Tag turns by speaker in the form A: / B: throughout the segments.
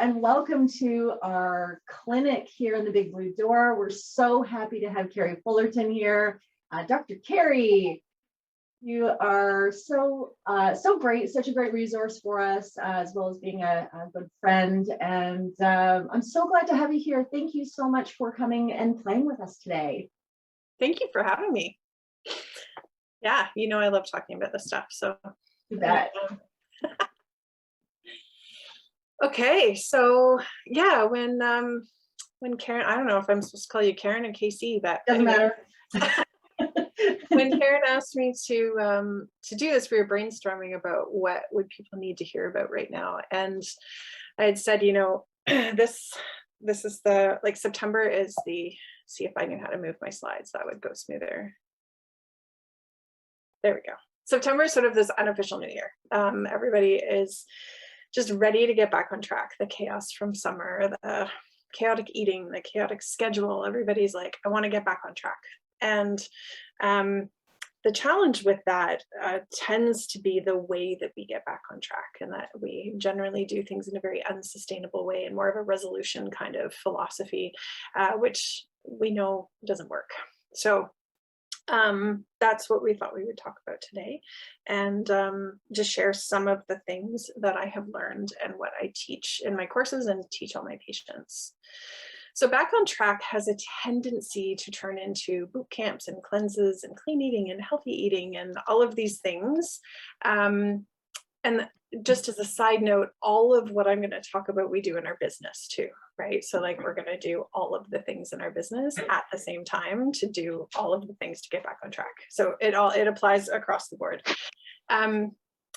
A: and welcome to our clinic here in the Big Blue Door. We're so happy to have Kerri Fullerton here. Dr. Kerri, you are so great, such a great resource for us, as well as being a good friend. And I'm so glad to have you here. Thank you so much for coming and playing with us today.
B: Thank you for having me. Yeah, you know I love talking about this stuff. So
A: You bet.
B: Okay, so yeah, when Karen, I don't know if I'm supposed to call you Karen or KC, but
A: Doesn't matter.
B: When Karen asked me to do this, we were brainstorming about what would people need to hear about right now, and I had said, you know, this is the, like, September is the, see if I knew how to move my slides, that would go smoother. There we go. September is sort of this unofficial new year. Everybody is just ready to get back on track. The chaos from summer, the chaotic eating, the chaotic schedule, everybody's like, I want to get back on track. And the challenge with that tends to be the way that we get back on track, and that we generally do things in a very unsustainable way and more of a resolution kind of philosophy, which we know doesn't work. So that's what we thought we would talk about today, and just share some of the things that I have learned and what I teach in my courses and teach all my patients. So Back on Track has a tendency to turn into boot camps and cleanses and clean eating and healthy eating and all of these things. And just as a side note, all of what I'm going to talk about, we do in our business too, right? So like, we're going to do all of the things in our business at the same time to do all of the things to get back on track. So it applies across the board.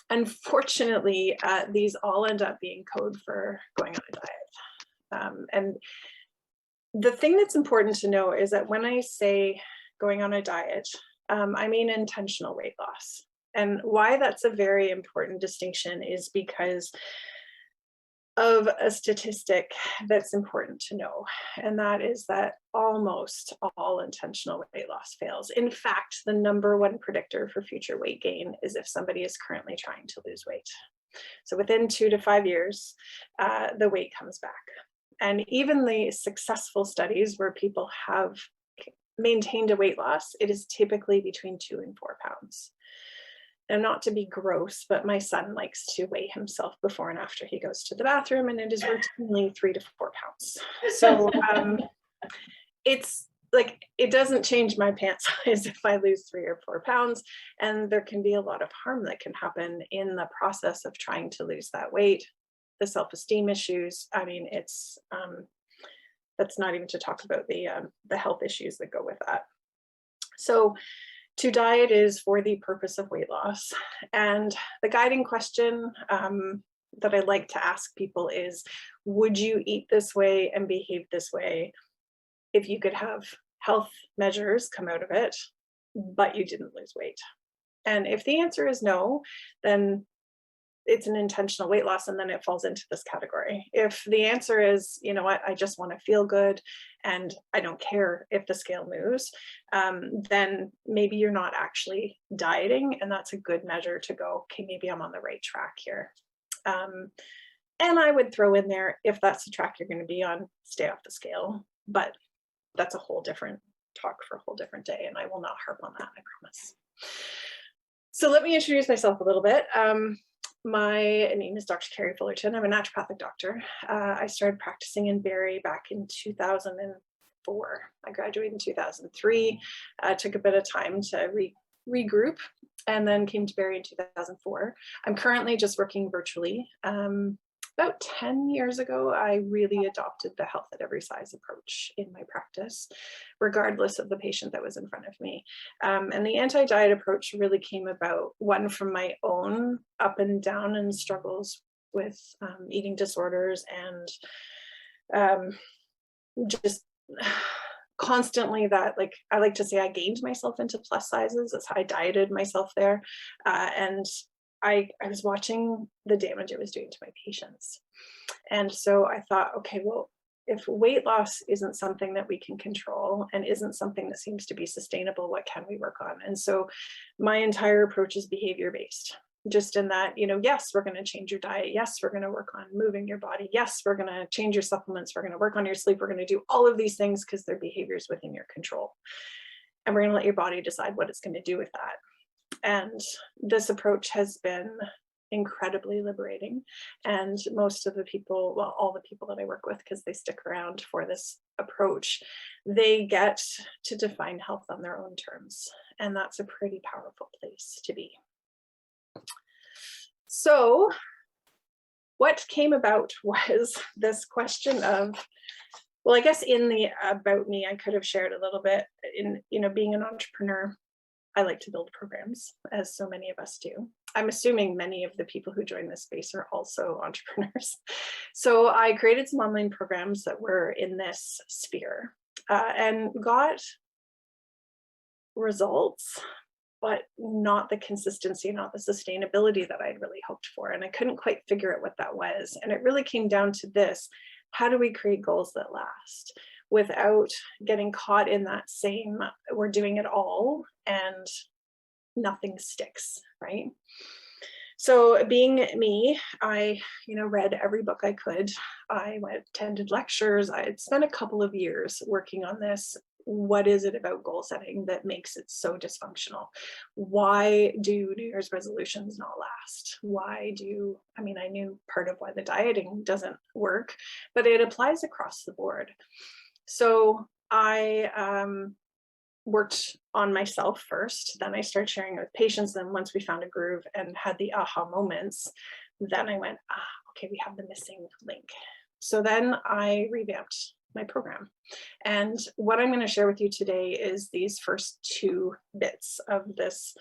B: Unfortunately, these all end up being code for going on a diet. And the thing that's important to know is that when I say going on a diet, I mean intentional weight loss. And why that's a very important distinction is because of a statistic that's important to know. And that is that almost all intentional weight loss fails. In fact, the #1 predictor for future weight gain is if somebody is currently trying to lose weight. So within 2 to 5 years, the weight comes back. And even the successful studies where people have maintained a weight loss, it is typically between 2 and 4 pounds. And not to be gross, but my son likes to weigh himself before and after he goes to the bathroom, and it is routinely 3 to 4 pounds. So it's like, it doesn't change my pant size if I lose 3 or 4 pounds. And there can be a lot of harm that can happen in the process of trying to lose that weight. The self-esteem issues, I mean, it's that's not even to talk about the health issues that go with that. So to diet is for the purpose of weight loss. And the guiding question that I like to ask people is, would you eat this way and behave this way if you could have health measures come out of it, but you didn't lose weight? And if the answer is no, then it's an intentional weight loss, and then it falls into this category. If the answer is, you know what, I just want to feel good and I don't care if the scale moves, then maybe you're not actually dieting, and that's a good measure to go, okay, maybe I'm on the right track here. And I would throw in there, if that's the track you're going to be on, stay off the scale. But that's a whole different talk for a whole different day, and I will not harp on that, I promise. So let me introduce myself a little bit. My name is Dr. Kerri Fullerton. I'm a naturopathic doctor. I started practicing in Barrie back in 2004. I graduated in 2003. Took a bit of time to regroup, and then came to Barrie in 2004. I'm currently just working virtually. About 10 years ago, I really adopted the health at every size approach in my practice, regardless of the patient that was in front of me. And the anti-diet approach really came about, one, from my own up and down and struggles with eating disorders, and just constantly that, like, I like to say, I gained myself into plus sizes. That's how I dieted myself there. And I was watching the damage it was doing to my patients. And so I thought, okay, well, if weight loss isn't something that we can control and isn't something that seems to be sustainable, what can we work on? And so my entire approach is behavior-based. just in that, you know, yes, we're going to change your diet. Yes, we're going to work on moving your body. Yes, we're going to change your supplements. We're going to work on your sleep. We're going to do all of these things because they're behaviors within your control. And we're going to let your body decide what it's going to do with that. And this approach has been incredibly liberating. And most of the people, well, all the people that I work with, because they stick around for this approach, they get to define health on their own terms. And that's a pretty powerful place to be. So what came about was this question of, well, I guess in the about me, I could have shared a little bit in, you know, being an entrepreneur. I like to build programs, as so many of us do. I'm assuming many of the people who join this space are also entrepreneurs. So I created some online programs that were in this sphere and got results, but not the consistency, not the sustainability that I'd really hoped for. And I couldn't quite figure out what that was. And it really came down to this: how do we create goals that last without getting caught in that same, we're doing it all and nothing sticks, right? So being me, I, you know, read every book I could. I attended lectures. I had spent a couple of years working on this. What is it about goal setting that makes it so dysfunctional? Why do New Year's resolutions not last? Why do, I mean, I knew part of why the dieting doesn't work, but it applies across the board. So I worked on myself first, then I started sharing it with patients. Then once we found a groove and had the aha moments, then I went, okay, we have the missing link. So then I revamped my program. And what I'm going to share with you today is these first two bits of this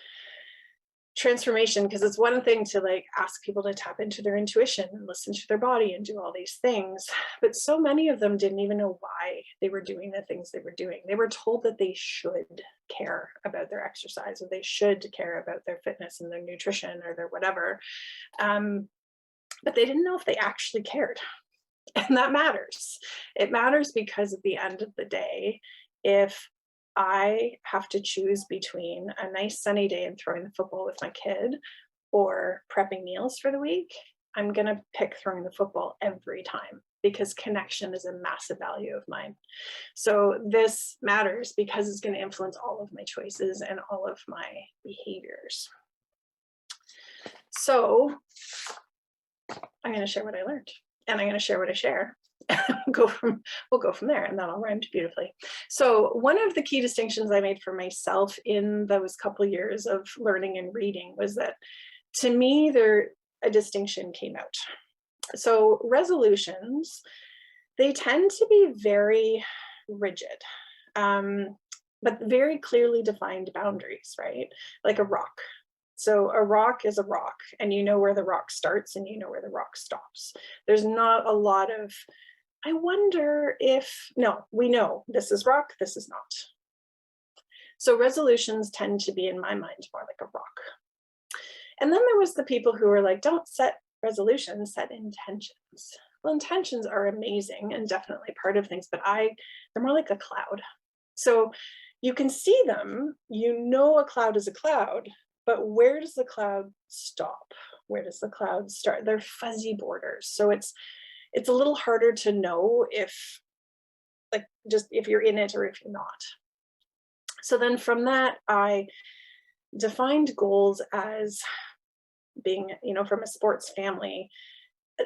B: transformation, because it's one thing to like ask people to tap into their intuition and listen to their body and do all these things, but so many of them didn't even know why they were doing the things they were doing. They were told that they should care about their exercise, or they should care about their fitness and their nutrition or their whatever, but they didn't know if they actually cared. And that matters. It matters because at the end of the day, if I have to choose between a nice sunny day and throwing the football with my kid or prepping meals for the week, I'm going to pick throwing the football every time, because connection is a massive value of mine. So this matters because it's going to influence all of my choices and all of my behaviors. So I'm going to share what I learned, and I'm going to share what I share. We'll go from there, and that all rhymed beautifully. So one of the key distinctions I made for myself in those couple years of learning and reading was that, to me, a distinction came out. So resolutions, they tend to be very rigid, but very clearly defined boundaries, right? Like a rock. So a rock is a rock, and you know where the rock starts and you know where the rock stops. There's not a lot of, I wonder if, no, we know this is rock, this is not. So resolutions tend to be, in my mind, more like a rock. And then there was the people who were like, don't set resolutions, set intentions. Well, intentions are amazing and definitely part of things, but they're more like a cloud. So you can see them, you know a cloud is a cloud, but where does the cloud stop? Where does the cloud start? They're fuzzy borders. So it's a little harder to know if, like, just if you're in it or if you're not. So then from that, I defined goals as being, you know, from a sports family,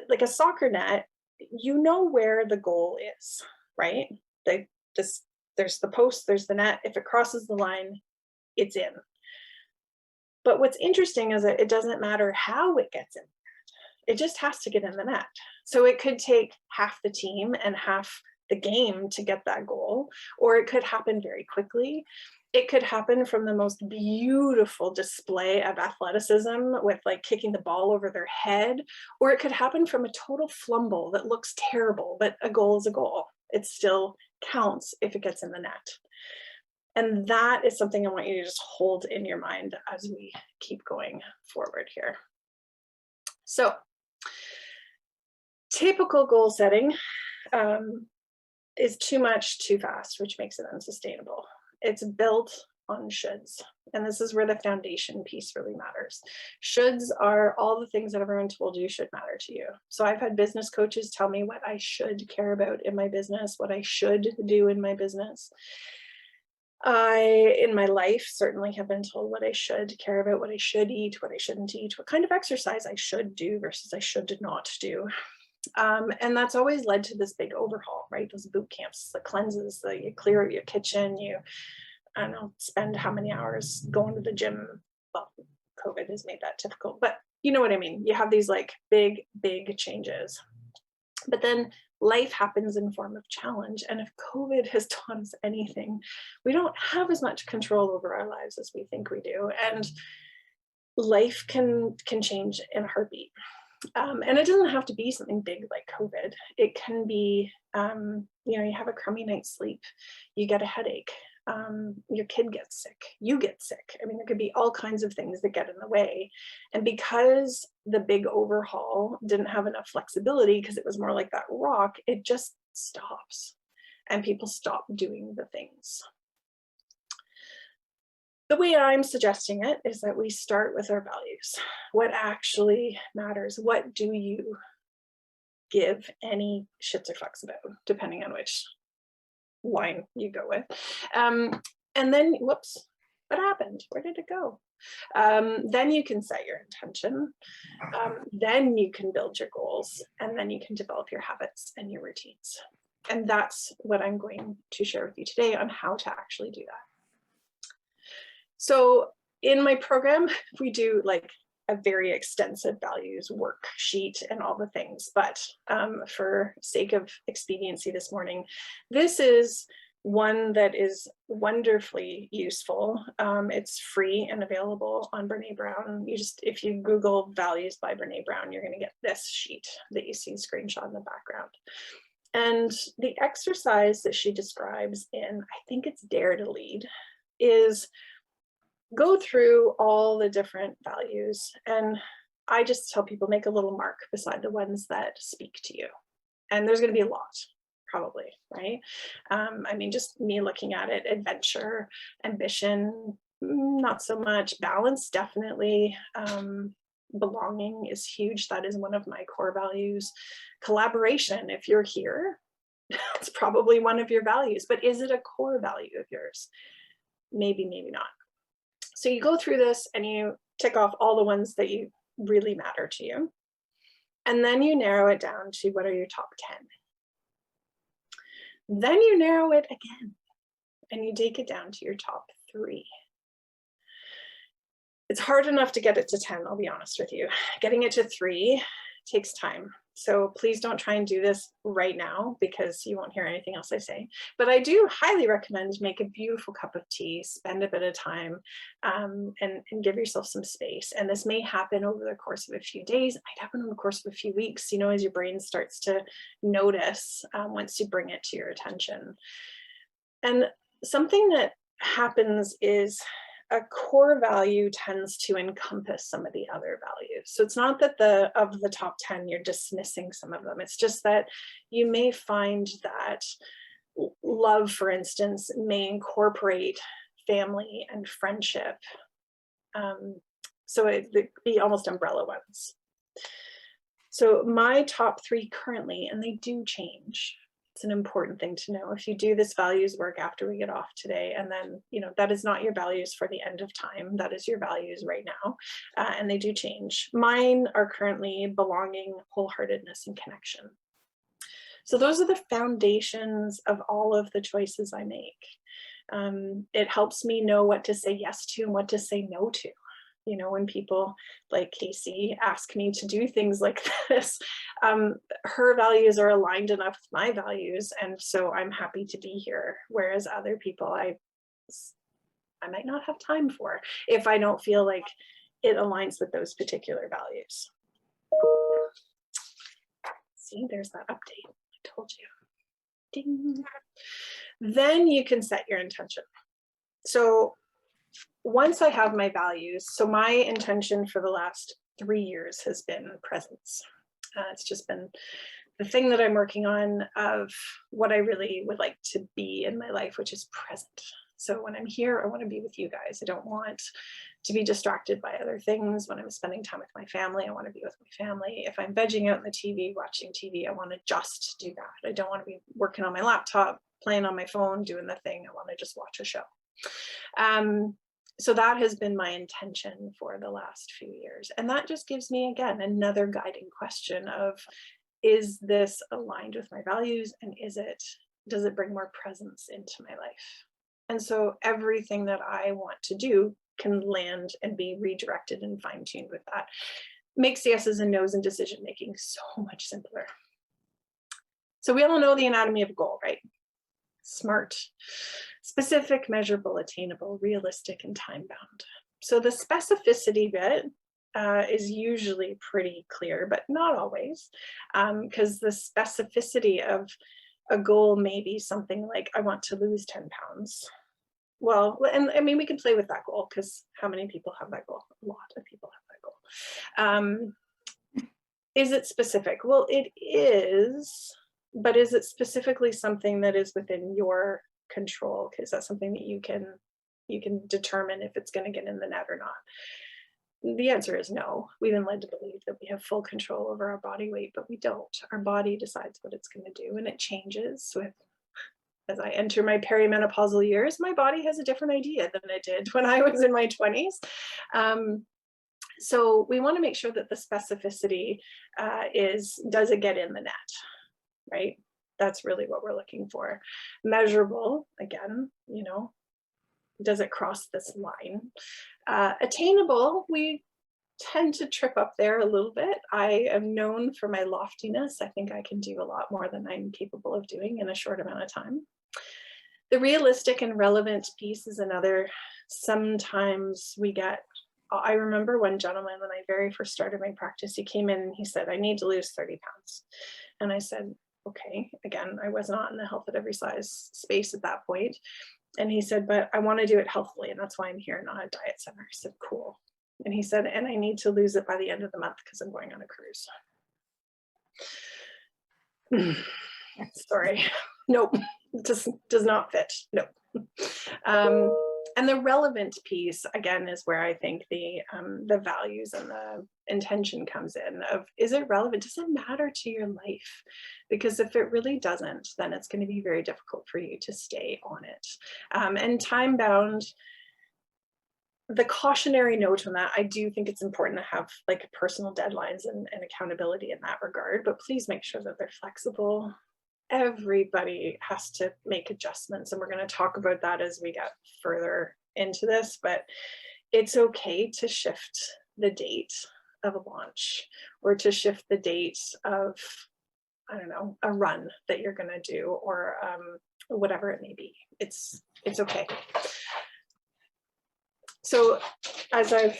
B: like a soccer net, you know where the goal is, right? There's the post, there's the net. If it crosses the line, it's in. But what's interesting is that it doesn't matter how it gets in. It just has to get in the net. So it could take half the team and half the game to get that goal, or it could happen very quickly. It could happen from the most beautiful display of athleticism with like kicking the ball over their head, or it could happen from a total flumble that looks terrible, but a goal is a goal. It still counts if it gets in the net. And that is something I want you to just hold in your mind as we keep going forward here. So typical goal setting is too much, too fast, which makes it unsustainable. It's built on shoulds. And this is where the foundation piece really matters. Shoulds are all the things that everyone told you should matter to you. So I've had business coaches tell me what I should care about in my business, what I should do in my business. I, in my life, certainly have been told what I should care about, what I should eat, what I shouldn't eat, what kind of exercise I should do versus I should not do. And that's always led to this big overhaul, right? Those boot camps, the cleanses, you clear out your kitchen, you, I don't know, spend how many hours going to the gym. Well, COVID has made that difficult, but you know what I mean? You have these like big changes. But then life happens in form of challenge. And if COVID has taught us anything, we don't have as much control over our lives as we think we do. And life can change in a heartbeat. And it doesn't have to be something big like COVID. It can be, you have a crummy night's sleep, you get a headache, your kid gets sick, you get sick. I mean, there could be all kinds of things that get in the way. And because the big overhaul didn't have enough flexibility, because it was more like that rock, it just stops and people stop doing the things. The way I'm suggesting it is that we start with our values. What actually matters? What do you give any shits or fucks about, depending on which line you go with? And then, whoops, what happened? Where did it go? Then you can set your intention. Then you can build your goals, and then you can develop your habits and your routines. And that's what I'm going to share with you today on how to actually do that. So in my program, we do like a very extensive values worksheet and all the things, but for sake of expediency this morning, this is one that is wonderfully useful. It's free and available on Brene Brown. If you Google values by Brene Brown, you're going to get this sheet that you see screenshot in the background. And the exercise that she describes in, I think it's Dare to Lead, is go through all the different values. And I just tell people, make a little mark beside the ones that speak to you. And there's going to be a lot, probably, right? I mean, just me looking at it, adventure, ambition, not so much. Balance, definitely. Belonging is huge. That is one of my core values. Collaboration, if you're here, it's probably one of your values, but is it a core value of yours? Maybe, maybe not. So you go through this and you tick off all the ones that you really matter to you. And then you narrow it down to what are your top 10. Then you narrow it again and you take it down to your top 3. It's hard enough to get it to 10, I'll be honest with you. Getting it to 3 takes time. So please don't try and do this right now because you won't hear anything else I say. But I do highly recommend make a beautiful cup of tea, spend a bit of time, and give yourself some space. And this may happen over the course of a few days. It might happen over the course of a few weeks, as your brain starts to notice once you bring it to your attention. And something that happens is a core value tends to encompass some of the other values. So it's not that of the top 10, you're dismissing some of them. It's just that you may find that love, for instance, may incorporate family and friendship. So it'd be almost umbrella ones. So my top 3 currently, and they do change. It's an important thing to know. If you do this values work after we get off today, and then, that is not your values for the end of time. That is your values right now. And they do change. Mine are currently belonging, wholeheartedness, and connection. So those are the foundations of all of the choices I make. It helps me know what to say yes to and what to say no to. When people like Casey ask me to do things like this, her values are aligned enough with my values. And so I'm happy to be here. Whereas other people, I might not have time for if I don't feel like it aligns with those particular values. See, there's that update. I told you. Ding. Then you can set your intention. So once I have my values, so my intention for the last 3 years has been presence. It's just been the thing that I'm working on of what I really would like to be in my life, which is present. So when I'm here, I want to be with you guys. I don't want to be distracted by other things. When I'm spending time with my family, I want to be with my family. If I'm vegging out in the TV, watching TV, I want to just do that. I don't want to be working on my laptop, playing on my phone, doing the thing. I want to just watch a show. So that has been my intention for the last few years. And that just gives me, again, another guiding question of, is this aligned with my values? And does it bring more presence into my life? And so everything that I want to do can land and be redirected and fine-tuned with that. Makes the yeses and nos and decision-making so much simpler. So we all know the anatomy of a goal, right? SMART, specific, measurable, attainable, realistic, and time-bound. So the specificity bit is usually pretty clear, but not always, because the specificity of a goal may be something like, I want to lose 10 pounds. Well, and I mean, we can play with that goal, because how many people have that goal? A lot of people have that goal. Is it specific? Well, it is, but is it specifically something that is within your control? Because that's something that you can determine if it's going to get in the net or not. The answer is no. We've been led to believe that we have full control over our body weight, but we don't. Our body decides what it's going to do, and it changes as I enter my perimenopausal years. My body has a different idea than it did when I was in my 20s. So we want to make sure that the specificity does it get in the net, right? That's really what we're looking for. Measurable, again, does it cross this line? Attainable, we tend to trip up there a little bit. I am known for my loftiness. I think I can do a lot more than I'm capable of doing in a short amount of time. The realistic and relevant piece is another. Sometimes I remember one gentleman when I very first started my practice, he came in and he said, I need to lose 30 pounds. And I said, okay, again, I was not in the health at every size space at that point. And he said, but I want to do it healthily, and that's why I'm here, not a diet center. I said, cool. And he said, and I need to lose it by the end of the month because I'm going on a cruise. Sorry, nope, just does not fit, nope. And the relevant piece, again, is where I think the values and the intention comes in of, is it relevant? Does it matter to your life? Because if it really doesn't, then it's going to be very difficult for you to stay on it. And time bound, the cautionary note on that, I do think it's important to have like personal deadlines and accountability in that regard, but please make sure that they're flexible. Everybody has to make adjustments, and we're going to talk about that as we get further into this, but it's okay to shift the date of a launch, or to shift the date of, I don't know, a run that you're going to do, or whatever it may be. It's okay. So as I've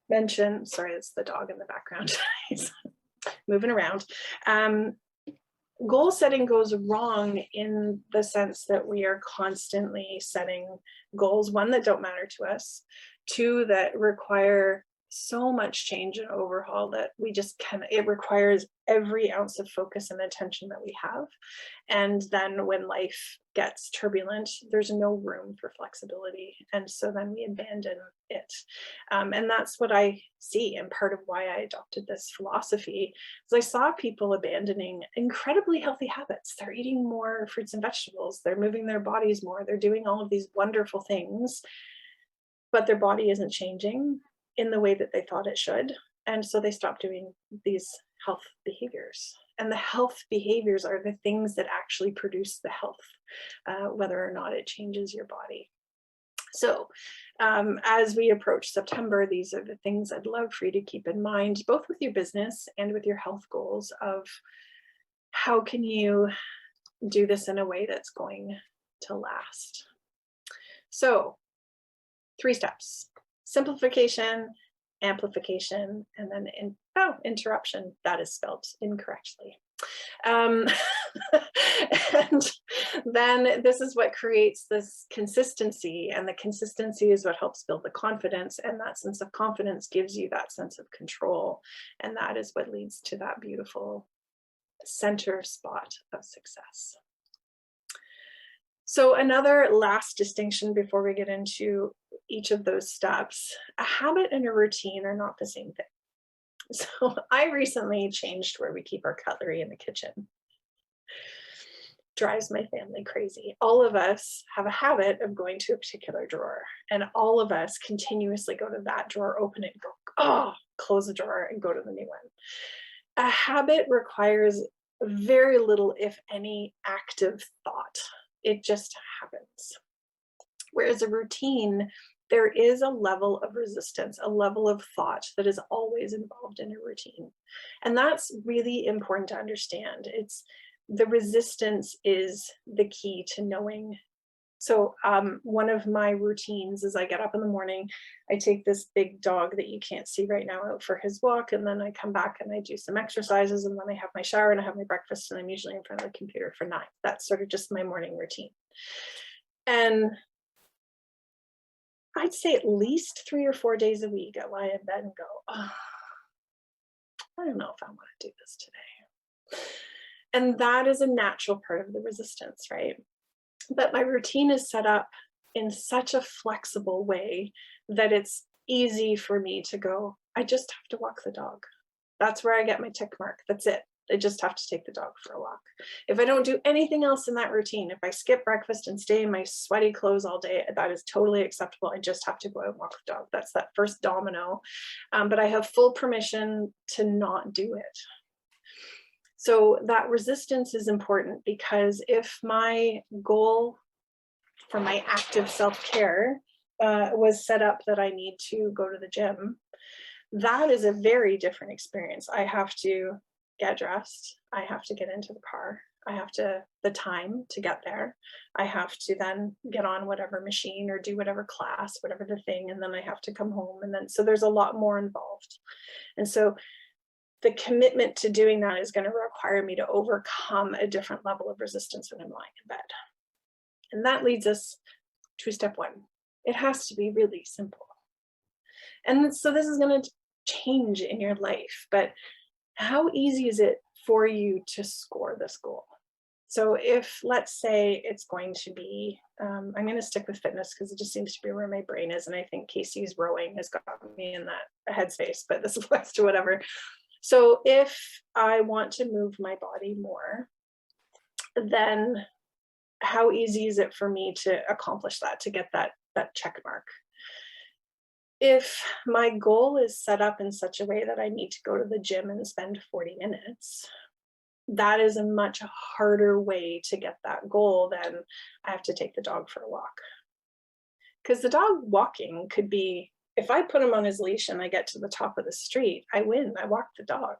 B: mentioned, sorry, it's the dog in the background. He's moving around. Goal setting goes wrong in the sense that we are constantly setting goals, one, that don't matter to us, two, that require so much change and overhaul that it requires every ounce of focus and attention that we have. And then when life gets turbulent, there's no room for flexibility. And so then we abandon it. And that's what I see. And part of why I adopted this philosophy is I saw people abandoning incredibly healthy habits. They're eating more fruits and vegetables. They're moving their bodies more. They're doing all of these wonderful things, but their body isn't changing in the way that they thought it should. And so they stopped doing these health behaviors. And the health behaviors are the things that actually produce the health, whether or not it changes your body. So as we approach September, these are the things I'd love for you to keep in mind, both with your business and with your health goals, of how can you do this in a way that's going to last. So 3 steps: simplification, amplification, and then interruption. That is spelled incorrectly. And then this is what creates this consistency, and the consistency is what helps build the confidence, and that sense of confidence gives you that sense of control, and that is what leads to that beautiful center spot of success. So another last distinction before we get into each of those steps, a habit and a routine are not the same thing. So I recently changed where we keep our cutlery in the kitchen. Drives my family crazy. All of us have a habit of going to a particular drawer, and all of us continuously go to that drawer, open it, and go, oh, close the drawer and go to the new one. A habit requires very little, if any, active thought. It just happens. Whereas a routine, there is a level of resistance, a level of thought that is always involved in a routine. And that's really important to understand. The resistance is the key to knowing. So one of my routines is I get up in the morning, I take this big dog that you can't see right now out for his walk, and then I come back and I do some exercises, and then I have my shower and I have my breakfast, and I'm usually in front of the computer for 9. That's sort of just my morning routine. And I'd say at least 3 or 4 days a week I lie in bed and go, oh, I don't know if I want to do this today. And that is a natural part of the resistance, right? But my routine is set up in such a flexible way that it's easy for me to go, I just have to walk the dog. That's where I get my tick mark. That's it. I just have to take the dog for a walk. If I don't do anything else in that routine, if I skip breakfast and stay in my sweaty clothes all day, that is totally acceptable. I just have to go out and walk the dog. That's that first domino. But I have full permission to not do it. So that resistance is important, because if my goal for my active self-care was set up that I need to go to the gym, that is a very different experience. I have to get dressed. I have to get into the car. I have the time to get there. I have to then get on whatever machine or do whatever class, whatever the thing, and then I have to come home. And then, so there's a lot more involved. And so the commitment to doing that is going to require me to overcome a different level of resistance when I'm lying in bed. And that leads us to step 1. It has to be really simple. And so this is going to change in your life, but how easy is it for you to score this goal? So if, let's say it's going to be, I'm going to stick with fitness because it just seems to be where my brain is. And I think Casey's rowing has got me in that headspace, but this applies to whatever. So if I want to move my body more, then how easy is it for me to accomplish that, to get that check mark? If my goal is set up in such a way that I need to go to the gym and spend 40 minutes, that is a much harder way to get that goal than I have to take the dog for a walk. Because the dog walking could be, if I put him on his leash and I get to the top of the street, I win. I walk the dog.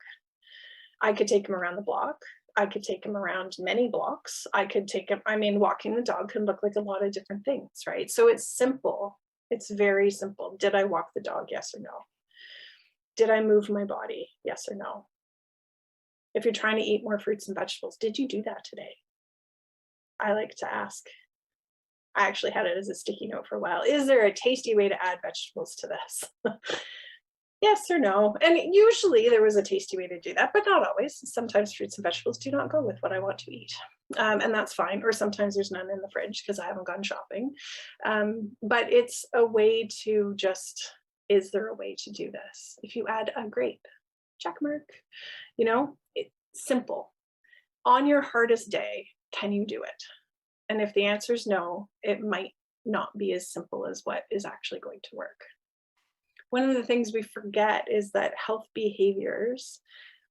B: I could take him around the block. I could take him around many blocks. I could take him, walking the dog can look like a lot of different things, right? So it's simple. It's very simple. Did I walk the dog? Yes or no? Did I move my body? Yes or no? If you're trying to eat more fruits and vegetables, did you do that today? I like to ask. I actually had it as a sticky note for a while. Is there a tasty way to add vegetables to this? Yes or no? And usually there was a tasty way to do that, but not always. Sometimes fruits and vegetables do not go with what I want to eat. And that's fine. Or sometimes there's none in the fridge because I haven't gone shopping. But it's a way to just, is there a way to do this? If you add a grape, check mark, it's simple. On your hardest day, can you do it? And if the answer is no, it might not be as simple as what is actually going to work. One of the things we forget is that health behaviors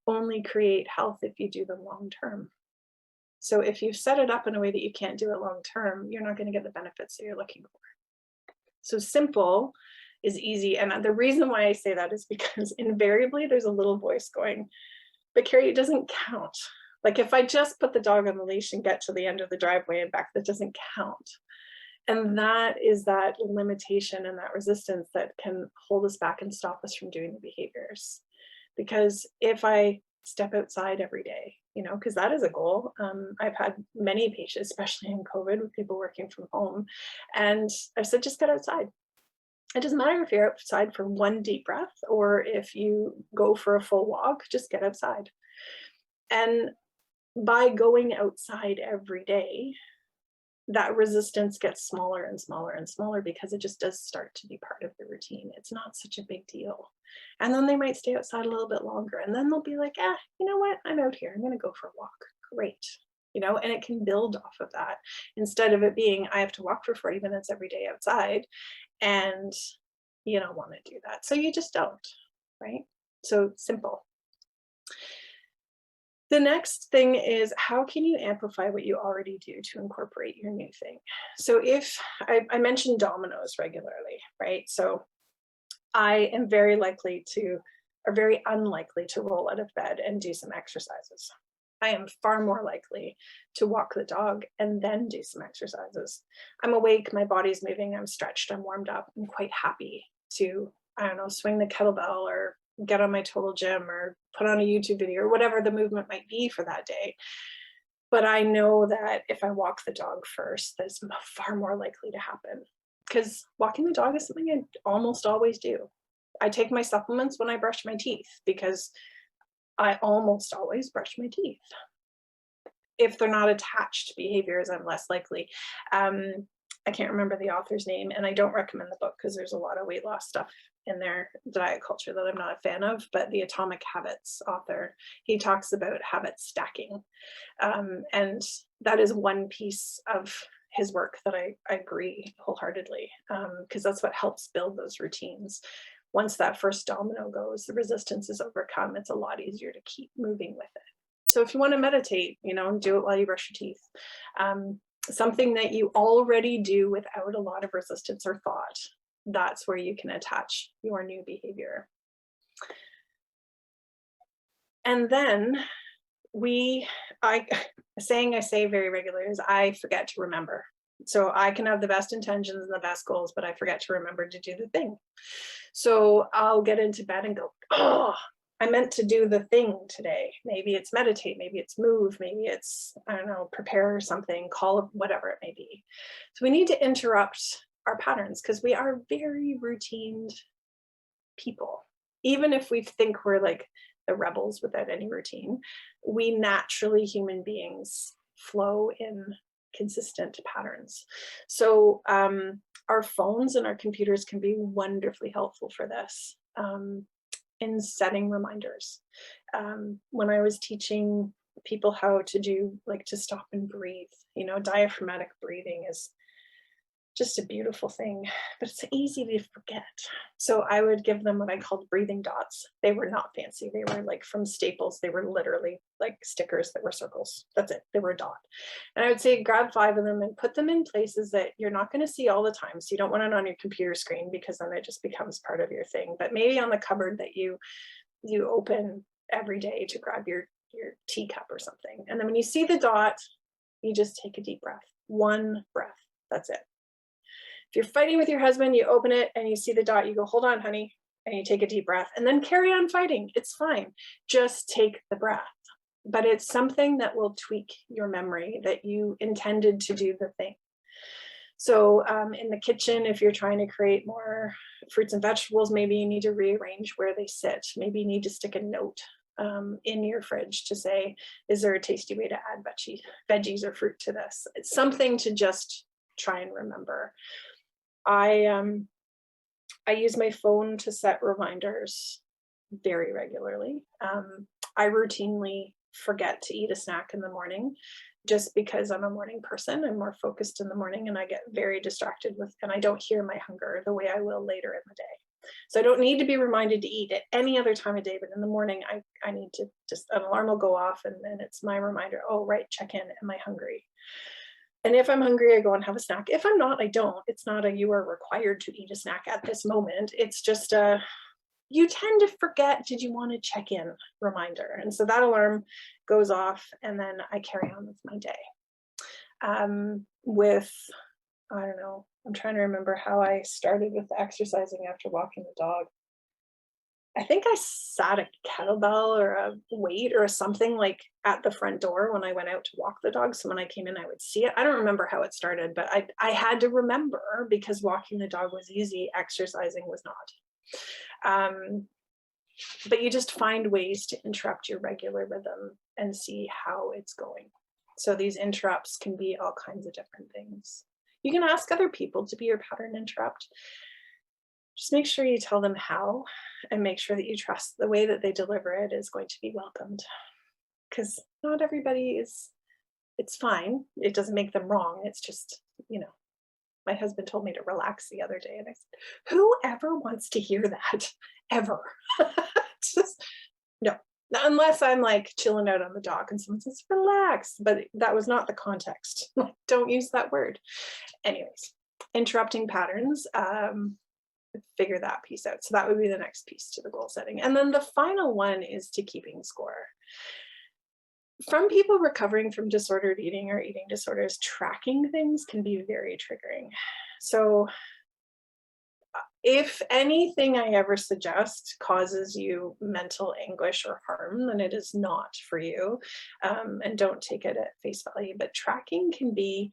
B: only create health if you do them long term. So if you set it up in a way that you can't do it long term, you're not going to get the benefits that you're looking for. So simple is easy. And the reason why I say that is because invariably there's a little voice going, but Kerri, it doesn't count. Like if I just put the dog on the leash and get to the end of the driveway and back, that doesn't count. And that is that limitation and that resistance that can hold us back and stop us from doing the behaviors. Because if I step outside every day, because that is a goal. I've had many patients, especially in COVID with people working from home. And I said, just get outside. It doesn't matter if you're outside for one deep breath or if you go for a full walk, just get outside. And by going outside every day, that resistance gets smaller and smaller and smaller because it just does start to be part of the routine. It's not such a big deal. And then they might stay outside a little bit longer, and then they'll be like, you know what? I'm out here. I'm going to go for a walk. Great. You know, and it can build off of that instead of it being, I have to walk for 40 minutes every day outside, and you don't want to do that. So you just don't, right? So simple. The next thing is, how can you amplify what you already do to incorporate your new thing? So if I mentioned dominoes regularly, right? So I am very unlikely to roll out of bed and do some exercises. I am far more likely to walk the dog and then do some exercises. I'm awake, my body's moving, I'm stretched, I'm warmed up, I'm quite happy to, I don't know, swing the kettlebell or get on my total gym or put on a YouTube video or whatever the movement might be for that day. But I know that if I walk the dog first, that's far more likely to happen, because walking the dog is something I almost always do. I take my supplements when I brush my teeth because I almost always brush my teeth. If they're not attached behaviors, I'm less likely. I can't remember the author's name, and I don't recommend the book because there's a lot of weight loss stuff in their diet culture that I'm not a fan of, but the Atomic Habits author, he talks about habit stacking. And that is one piece of his work that I agree wholeheartedly, because that's what helps build those routines. Once that first domino goes, the resistance is overcome, it's a lot easier to keep moving with it. So if you want to meditate, you know, do it while you brush your teeth. Something that you already do without a lot of resistance or thought, that's where you can attach your new behavior. And then a saying I say very regularly is, I forget to remember. So I can have the best intentions and the best goals, but I forget to remember to do the thing. So I'll get into bed and go, oh, I meant to do the thing today. Maybe it's meditate, maybe it's move, maybe it's, I don't know, prepare something, call, whatever it may be. So we need to interrupt our patterns because we are very routined people. Even if we think we're like the rebels without any routine, we naturally, human beings, flow in consistent patterns. So our phones and our computers can be wonderfully helpful for this. In setting reminders. When I was teaching people how to do, like, to stop and breathe, you know, diaphragmatic breathing is just a beautiful thing, but it's easy to forget. So I would give them what I called breathing dots. They were not fancy. They were like from Staples. They were literally like stickers that were circles. That's it. They were a dot. And I would say, grab 5 of them and put them in places that you're not going to see all the time. So you don't want it on your computer screen because then it just becomes part of your thing. But maybe on the cupboard that you open every day to grab your teacup or something. And then when you see the dot, you just take a deep breath. 1 breath. That's it. If you're fighting with your husband, you open it and you see the dot, you go, hold on, honey, and you take a deep breath and then carry on fighting. It's fine. Just take the breath. But it's something that will tweak your memory that you intended to do the thing. So in the kitchen, if you're trying to create more fruits and vegetables, maybe you need to rearrange where they sit. Maybe you need to stick a note in your fridge to say, is there a tasty way to add veggies or fruit to this? It's something to just try and remember. I use my phone to set reminders very regularly. I routinely forget to eat a snack in the morning just because I'm a morning person. I'm more focused in the morning and I get very distracted and I don't hear my hunger the way I will later in the day. So I don't need to be reminded to eat at any other time of day, but in the morning, I need to just, an alarm will go off and then it's my reminder, oh, right, check in, am I hungry? And if I'm hungry, I go and have a snack. If I'm not, I don't. It's not a, you are required to eat a snack at this moment. It's just a, you tend to forget, did you want to check in reminder? And so that alarm goes off and then I carry on with my day. I don't know, I'm trying to remember how I started with exercising after walking the dog. I think I sat a kettlebell or a weight or something like at the front door when I went out to walk the dog. So when I came in, I would see it. I don't remember how it started, but I had to remember because walking the dog was easy, exercising was not. But you just find ways to interrupt your regular rhythm and see how it's going. So these interrupts can be all kinds of different things. You can ask other people to be your pattern interrupt. Just make sure you tell them how, and make sure that you trust the way that they deliver it is going to be welcomed. Because not everybody is, it's fine. It doesn't make them wrong. It's just, you know, my husband told me to relax the other day, and I said, whoever wants to hear that ever? Just no, unless I'm like chilling out on the dock and someone says relax, but that was not the context. Don't use that word. Anyways, interrupting patterns, figure that piece out. So that would be the next piece to the goal setting. And then the final one is to keeping score. From people recovering from disordered eating or eating disorders, tracking things can be very triggering. So if anything I ever suggest causes you mental anguish or harm, then it is not for you. And don't take it at face value. But tracking can be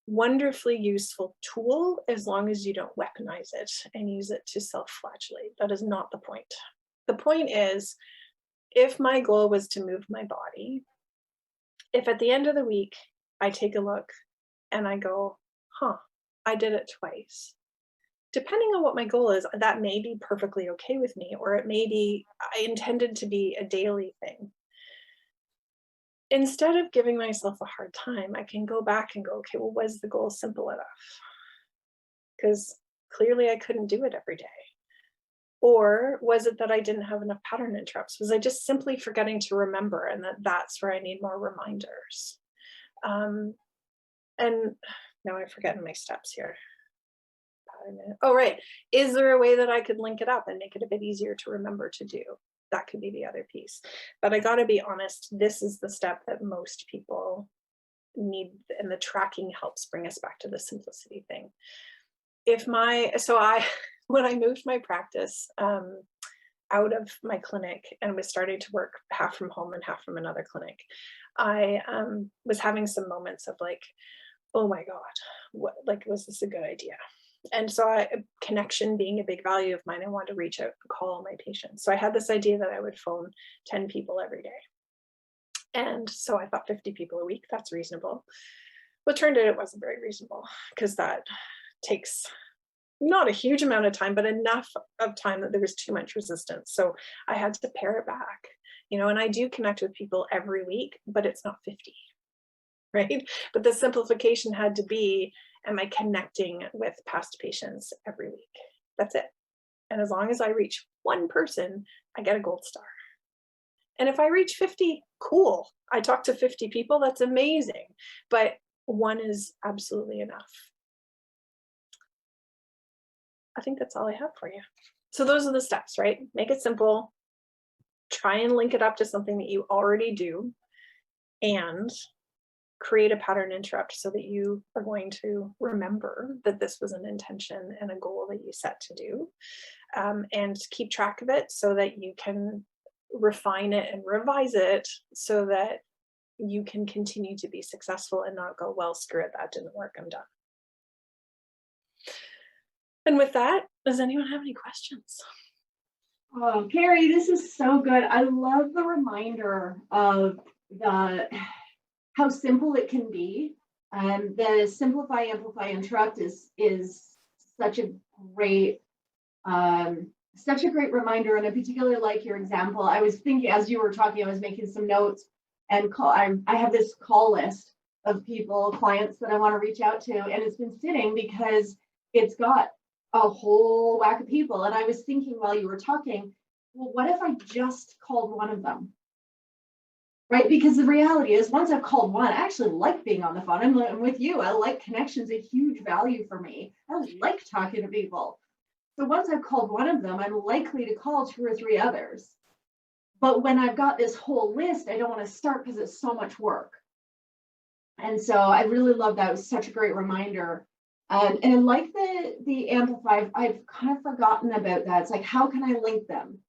B: wonderfully useful tool as long as you don't weaponize it and use it to self-flagellate. That is not the point. The point is, if my goal was to move my body, if at the end of the week I take a look and I go, I did it twice. Depending on what my goal is, that may be perfectly okay with me, or it may be I intended to be a daily thing. Instead of giving myself a hard time, I can go back and go, okay, well, was the goal simple enough? Because clearly I couldn't do it every day. Or was it that I didn't have enough pattern interrupts? Was I just simply forgetting to remember, and that's where I need more reminders? And now I'm forgetting my steps here. Oh, right. Is there a way that I could link it up and make it a bit easier to remember to do? That could be the other piece. But I got to be honest, this is the step that most people need, and the tracking helps bring us back to the simplicity thing. When I moved my practice out of my clinic and was starting to work half from home and half from another clinic, I was having some moments of like, oh my God, was this a good idea? And so connection being a big value of mine, I wanted to reach out and call all my patients. So I had this idea that I would phone 10 people every day. And so I thought 50 people a week, that's reasonable. Well, it turned out it wasn't very reasonable, because that takes not a huge amount of time, but enough of time that there was too much resistance. So I had to pare it back, and I do connect with people every week, but it's not 50, right? But the simplification had to be, am I connecting with past patients every week? That's it. And as long as I reach one person, I get a gold star. And if I reach 50, cool. I talked to 50 people, that's amazing. But one is absolutely enough. I think that's all I have for you. So those are the steps, right? Make it simple. Try and link it up to something that you already do, and create a pattern interrupt so that you are going to remember that this was an intention and a goal that you set to do, and keep track of it so that you can refine it and revise it so that you can continue to be successful and not go, well, screw it, that didn't work, I'm done. And with that, does anyone have any questions?
A: Oh, Kerri, this is so good. I love the reminder of how simple it can be. The simplify, amplify, interrupt is such a great reminder, and I particularly like your example. I was thinking as you were talking, I was making some notes, and I have this call list of clients that I want to reach out to, and it's been sitting because it's got a whole whack of people. And I was thinking while you were talking, well, what if I just called one of them? Right? Because the reality is, once I've called one, I actually like being on the phone. I'm with you. I like connection's a huge value for me. I like talking to people. So once I've called one of them, I'm likely to call 2 or 3 others. But when I've got this whole list, I don't want to start because it's so much work. And so I really love that. It was such a great reminder. And like the amplify, I've kind of forgotten about that. It's like, how can I link them?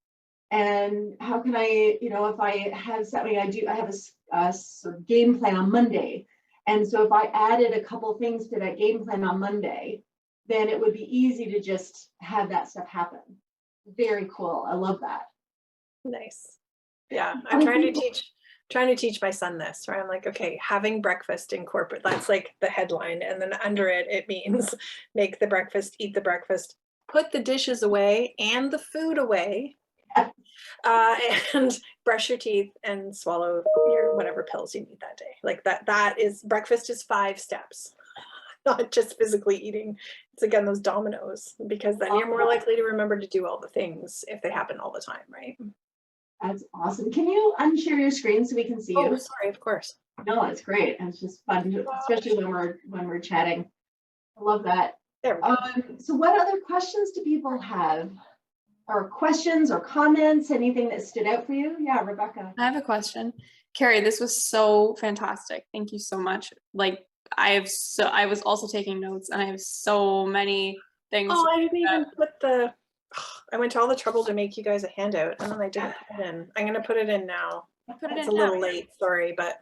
A: And how can I, if I have something, I have a sort of game plan on Monday. And so if I added a couple things to that game plan on Monday, then it would be easy to just have that stuff happen. Very cool. I love that.
B: Nice. Yeah, I'm trying trying to teach my son this, where I'm like, okay, having breakfast in corporate, that's like the headline. And then under it, it means make the breakfast, eat the breakfast, put the dishes away and the food away, uh, and brush your teeth and swallow your whatever pills you need that day. Like that is, breakfast is 5 steps, not just physically eating. It's again, those dominoes, because then you're more likely to remember to do all the things if they happen all the time, right?
A: That's awesome. Can you unshare your screen so we can see
B: Oh,
A: you?
B: sorry, of course.
A: No, it's great. It's just fun, especially when we're chatting. I love that.
B: There we go.
A: So what other questions do people have? Or questions or comments, anything that stood out for you? Yeah, Rebecca.
C: I have a question. Kerri, this was so fantastic. Thank you so much. Like I was also taking notes and I have so many things.
B: Oh, I didn't even put I went to all the trouble to make you guys a handout and then I didn't put it in. I'm going to put it in now. It's a little late, sorry, but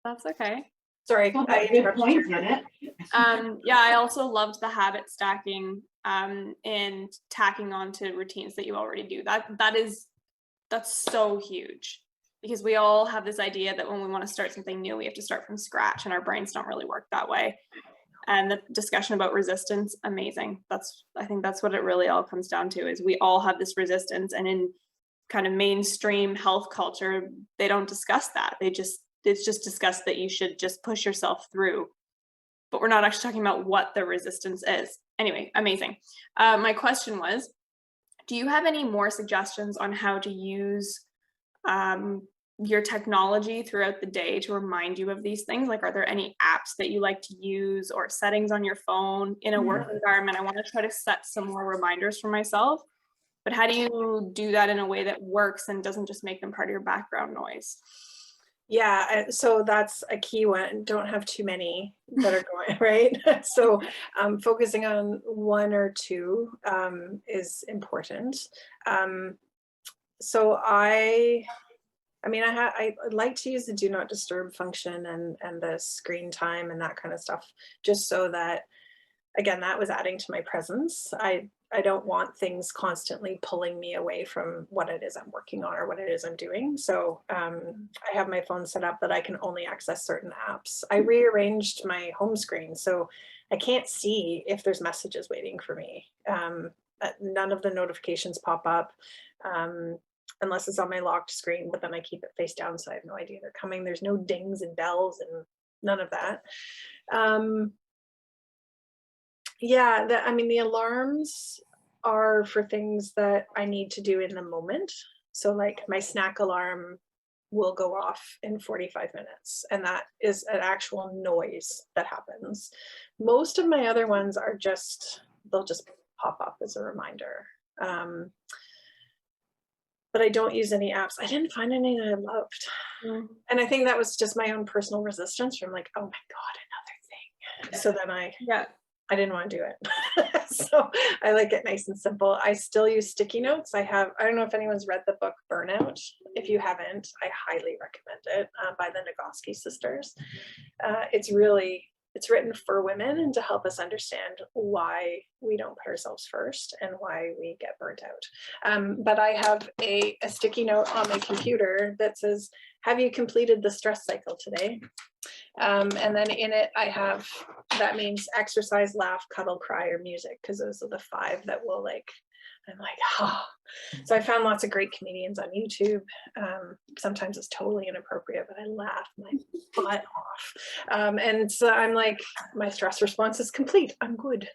C: that's okay.
B: Sorry, I interrupted
A: points in it.
C: Yeah, I also loved the habit stacking and tacking on to routines that you already do. That's so huge, because we all have this idea that when we want to start something new, we have to start from scratch, and our brains don't really work that way. And the discussion about resistance, amazing. I think that's what it really all comes down to, is we all have this resistance, and in kind of mainstream health culture, they don't discuss that. It's just discussed that you should just push yourself through, but we're not actually talking about what the resistance is. Anyway, amazing. My question was, do you have any more suggestions on how to use your technology throughout the day to remind you of these things? Like, are there any apps that you like to use, or settings on your phone in a work environment? I want to try to set some more reminders for myself, but how do you do that in a way that works and doesn't just make them part of your background noise?
B: Yeah, so that's a key one. Don't have too many that are going, right? So focusing on 1 or 2 is important. So I like to use the do not disturb function and the screen time and that kind of stuff, just so that, again, that was adding to my presence. I don't want things constantly pulling me away from what it is I'm working on or what it is I'm doing. So I have my phone set up that I can only access certain apps. I rearranged my home screen so I can't see if there's messages waiting for me. None of the notifications pop up unless it's on my locked screen, but then I keep it face down so I have no idea they're coming. There's no dings and bells and none of that. Yeah, the alarms are for things that I need to do in the moment. So like my snack alarm will go off in 45 minutes, and that is an actual noise that happens. Most of my other ones are they'll just pop up as a reminder. But I don't use any apps. I didn't find any that I loved. And I think that was just my own personal resistance from like, oh my God, another thing. So then I didn't want to do it. So I like it nice and simple. I still use sticky notes. I don't know if anyone's read the book Burnout. If you haven't, I highly recommend it, by the Nagoski sisters. It's written for women and to help us understand why we don't put ourselves first and why we get burnt out. But I have a sticky note on my computer that says, have you completed the stress cycle today? And then in it, that means exercise, laugh, cuddle, cry, or music, because those are the 5 that will I'm like, oh. So I found lots of great comedians on YouTube. Sometimes it's totally inappropriate, but I laugh my butt off. And so I'm like, my stress response is complete. I'm good.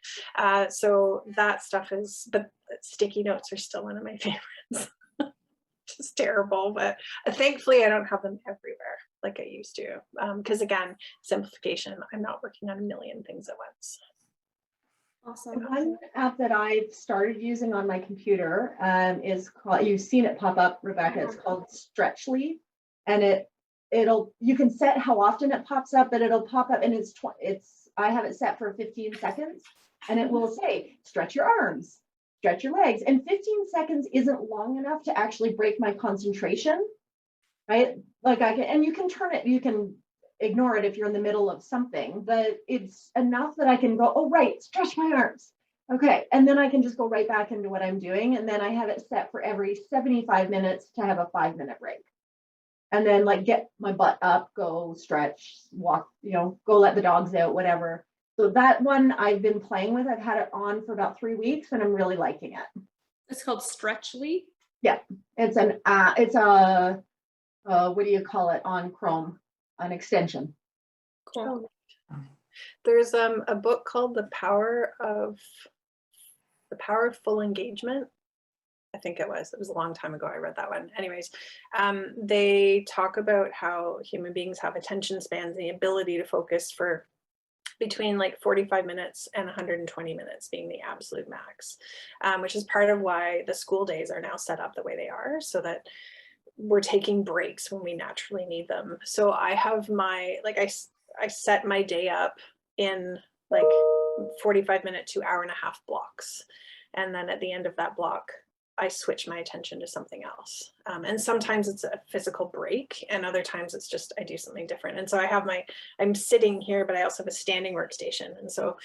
B: So that stuff but sticky notes are still one of my favorites. Just terrible, but thankfully I don't have them everywhere like I used to. Because again, simplification, I'm not working on a million things at once.
C: Awesome.
A: One app that I've started using on my computer is called, you've seen it pop up, Rebecca, it's called Stretchly. And you can set how often it pops up, but it'll pop up, and I have it set for 15 seconds, and it will say, stretch your arms, stretch your legs. And 15 seconds isn't long enough to actually break my concentration, right? Like and you can turn it, you can ignore it if you're in the middle of something, but it's enough that I can go, oh, right, stretch my arms. Okay. And then I can just go right back into what I'm doing. And then I have it set for every 75 minutes to have a 5-minute break. and then like get my butt up, go stretch, walk, go let the dogs out, whatever. So that one I've been playing with. I've had it on for about 3 weeks and I'm really liking it.
C: It's called Stretchly.
A: Yeah, it's a what do you call it on Chrome? An extension.
C: Cool.
B: There's a book called The Power of Full Engagement. I think it was a long time ago I read that one. Anyways, they talk about how human beings have attention spans, the ability to focus for between like 45 minutes and 120 minutes being the absolute max, which is part of why the school days are now set up the way they are, so that we're taking breaks when we naturally need them. So I have I set my day up in like 45-minute to hour-and-a-half blocks. And then at the end of that block, I switch my attention to something else. And sometimes it's a physical break, and other times it's just I do something different. And so I'm sitting here, but I also have a standing workstation. And so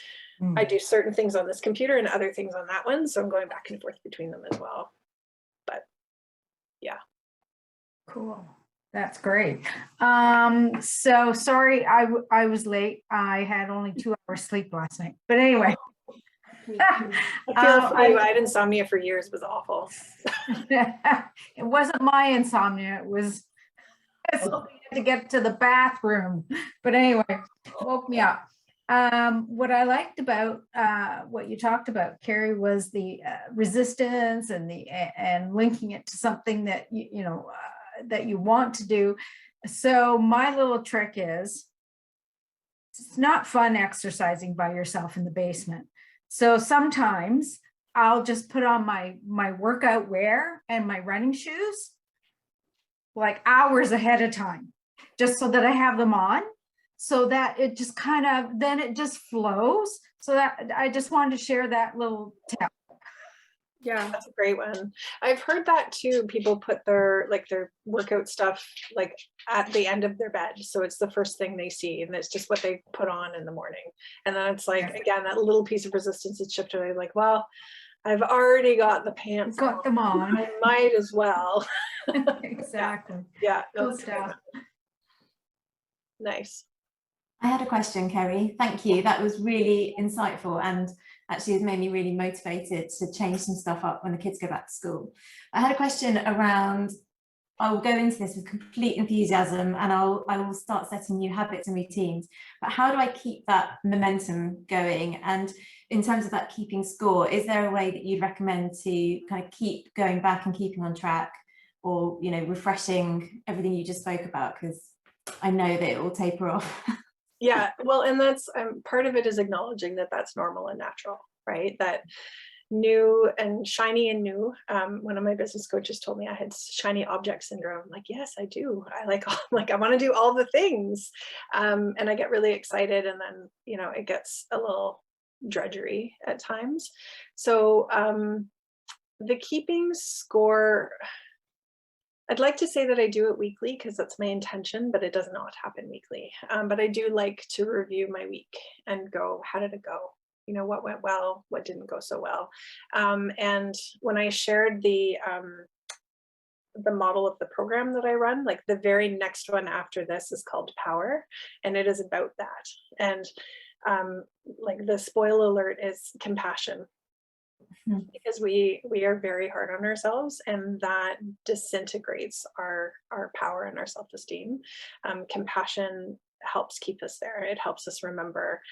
B: I do certain things on this computer and other things on that one. So I'm going back and forth between them as well. But yeah.
D: Cool. That's great. So sorry, I was late. I had only 2 hours sleep last night. But anyway.
B: I feel for you. I had insomnia for years. It was awful.
D: It wasn't my insomnia. It was to get to the bathroom. But anyway, woke me up. What I liked about what you talked about, Kerri, was the resistance and linking it to something that that you want to do. So my little trick is, it's not fun exercising by yourself in the basement. So sometimes I'll just put on my workout wear and my running shoes like hours ahead of time, just so that I have them on, so that it just then it just flows. So that I just wanted to share that little tip.
B: Yeah, that's a great one. I've heard that too. People put their workout stuff like at the end of their bed. So it's the first thing they see, and it's just what they put on in the morning. And then it's like, again, that little piece of resistance is chipped away. Like, well, I've already got the pants.
D: Got them on.
B: I might as well.
D: Exactly.
B: Yeah.
D: Cool stuff.
B: Nice.
E: I had a question, Kerri. Thank you. That was really insightful, and actually has made me really motivated to change some stuff up when the kids go back to school. I had a question around, I'll go into this with complete enthusiasm and I will start setting new habits and routines, but how do I keep that momentum going? And in terms of that keeping score, is there a way that you'd recommend to kind of keep going back and keeping on track, or refreshing everything you just spoke about? Because I know that it will taper off.
B: Yeah, well, and that's part of it is acknowledging that that's normal and natural, right? That new and shiny and new. One of my business coaches told me I had shiny object syndrome. I'm like, yes, I do. I I want to do all the things, and I get really excited, and then it gets a little drudgery at times. So the keeping score, I'd like to say that I do it weekly because that's my intention, but it does not happen weekly. But I do like to review my week and go, how did it go? What went well, what didn't go so well. And when I shared the model of the program that I run, like the very next one after this is called Power, and it is about that. And like the spoil alert is compassion. Because we are very hard on ourselves, and that disintegrates our power and our self-esteem. Compassion helps keep us there. It helps us remember,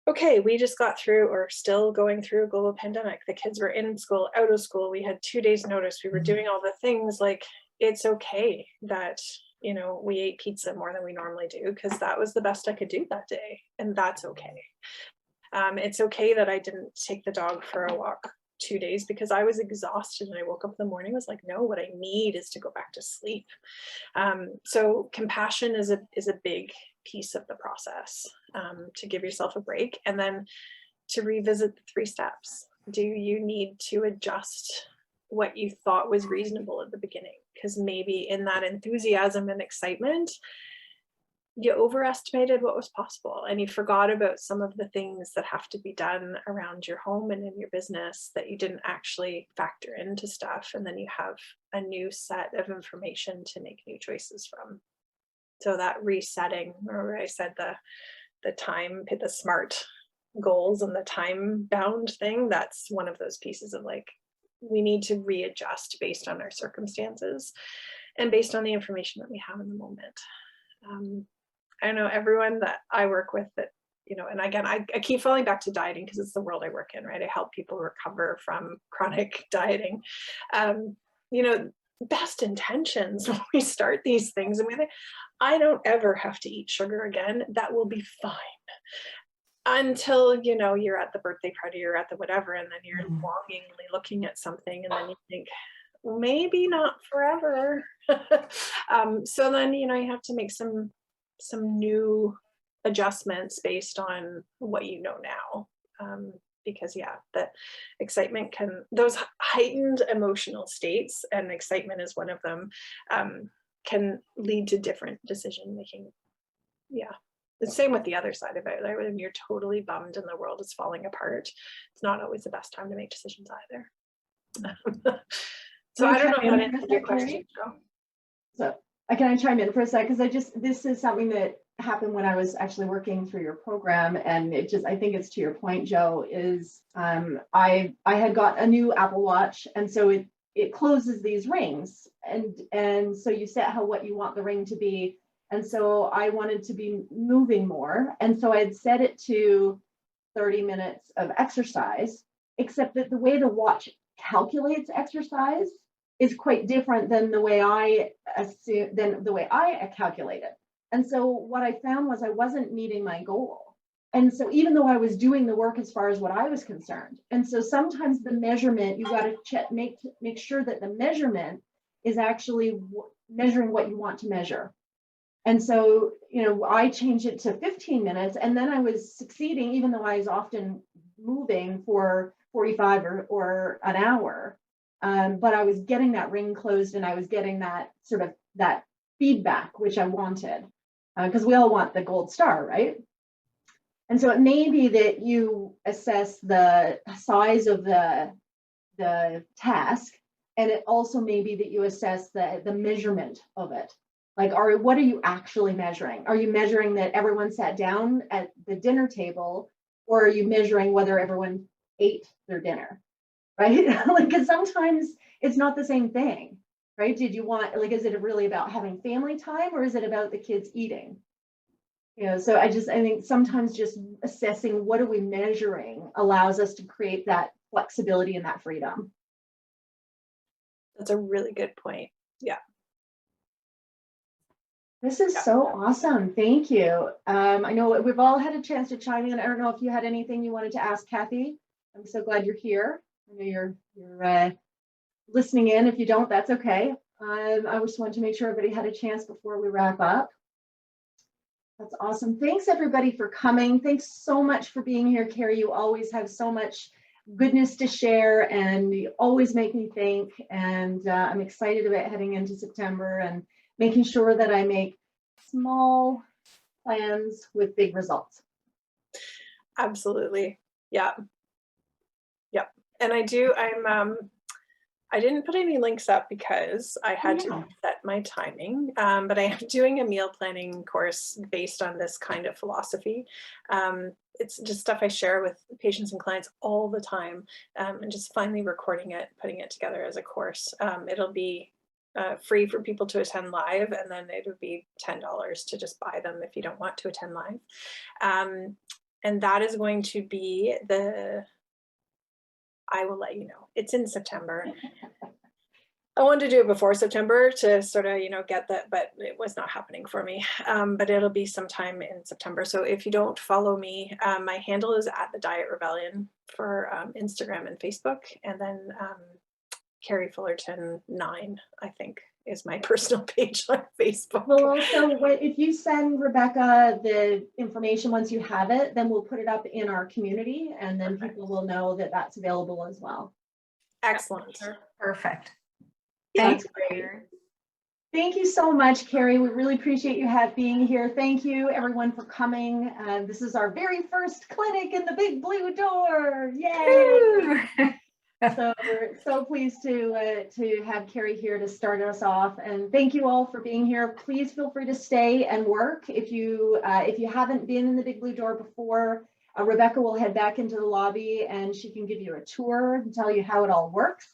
B: okay, we just got through or still going through a global pandemic. The kids were in school, out of school. We had 2 days notice. We were doing all the things. Like, it's okay that we ate pizza more than we normally do, because that was the best I could do that day, and that's okay. It's okay that I didn't take the dog for a walk 2 days because I was exhausted, and I woke up in the morning, was like, no, what I need is to go back to sleep. So compassion is a big piece of the process, to give yourself a break, and then to revisit the 3 steps. Do you need to adjust what you thought was reasonable at the beginning? Because maybe in that enthusiasm and excitement, you overestimated what was possible, and you forgot about some of the things that have to be done around your home and in your business that you didn't actually factor into stuff. And then you have a new set of information to make new choices from. So that resetting, or I said the time, the SMART goals and the time bound thing, that's one of those pieces of like, we need to readjust based on our circumstances and based on the information that we have in the moment. I know everyone that I work with that, you know, and again, I keep falling back to dieting because it's the world I work in, right? I help people recover from chronic dieting. You know, best intentions when we start these things. I mean, I don't ever have to eat sugar again. That will be fine. Until, you know, you're at the birthday party or at the whatever, and then you're longingly looking at something, and then you think, well, maybe not forever. So then, you know, you have to make some new adjustments based on what you know now. Because yeah, the excitement those heightened emotional states, and excitement is one of them, can lead to different decision making. Yeah. The same with the other side of it, right? When you're totally bummed and the world is falling apart, it's not always the best time to make decisions either. So I don't know how to answer your question, Joe.
A: So can I chime in for a sec? Because this is something that happened when I was actually working through your program, and I think it's to your point, Joe, is I had got a new Apple Watch, and so it closes these rings, and so you set what you want the ring to be. And so I wanted to be moving more. And so I'd set it to 30 minutes of exercise, except that the way the watch calculates exercise is quite different than the way I calculate it. And so what I found was I wasn't meeting my goal. And so even though I was doing the work as far as what I was concerned. And so sometimes the measurement, you got to check, make sure that the measurement is actually measuring what you want to measure. And so, you know, I changed it to 15 minutes, and then I was succeeding, even though I was often moving for 45 or an hour. But I was getting that ring closed, and I was getting that sort of that feedback, which I wanted, because we all want the gold star, right? And so it may be that you assess the size of the task, and it also may be that you assess the measurement of it. Like, what are you actually measuring? Are you measuring that everyone sat down at the dinner table, or are you measuring whether everyone ate their dinner, right? Like, because sometimes it's not the same thing, right? Did you want, like, is it really about having family time, or is it about the kids eating? You know, so I think sometimes just assessing what are we measuring allows us to create that flexibility and that freedom.
B: That's a really good point. Yeah.
A: This is so awesome. Thank you. I know we've all had a chance to chime in. I don't know if you had anything you wanted to ask Kathy. I'm so glad you're here. I know you're listening in. If you don't, that's okay. I just wanted to make sure everybody had a chance before we wrap up. That's awesome. Thanks everybody for coming. Thanks so much for being here, Kerri. You always have so much goodness to share, and you always make me think. And I'm excited about heading into September and making sure that I make small plans with big results.
B: Absolutely. Yeah. Yep. And I didn't put any links up because I had to set my timing, but I am doing a meal planning course based on this kind of philosophy. It's just stuff I share with patients and clients all the time, and just finally recording it, putting it together as a course. It'll be free for people to attend live, and then it would be $10 to just buy them if you don't want to attend live. And that is going to be I will let you know. It's in September. I wanted to do it before September to sort of, get that, but it was not happening for me. But it'll be sometime in September. So if you don't follow me, my handle is @TheDietRebellion for Instagram and Facebook. And then Kerri Fullerton 9, I think, is my personal page on Facebook.
A: Well, also, if you send Rebecca the information once you have it, then we'll put it up in our community, and then people will know that that's available as well.
B: Excellent.
D: Perfect.
A: That's great. Thank you so much, Kerri. We really appreciate you being here. Thank you, everyone, for coming. This is our very first clinic in the Big Blue Door. Yay! So we're so pleased to have Kerri here to start us off. And thank you all for being here. Please feel free to stay and work. If you haven't been in the Big Blue Door before, Rebecca will head back into the lobby and she can give you a tour and tell you how it all works.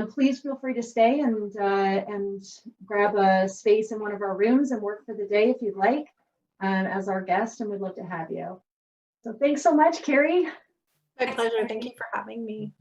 A: Please feel free to stay and grab a space in one of our rooms and work for the day if you'd like, as our guest, and we'd love to have you. So thanks so much, Kerri.
B: My pleasure. Thank you for having me.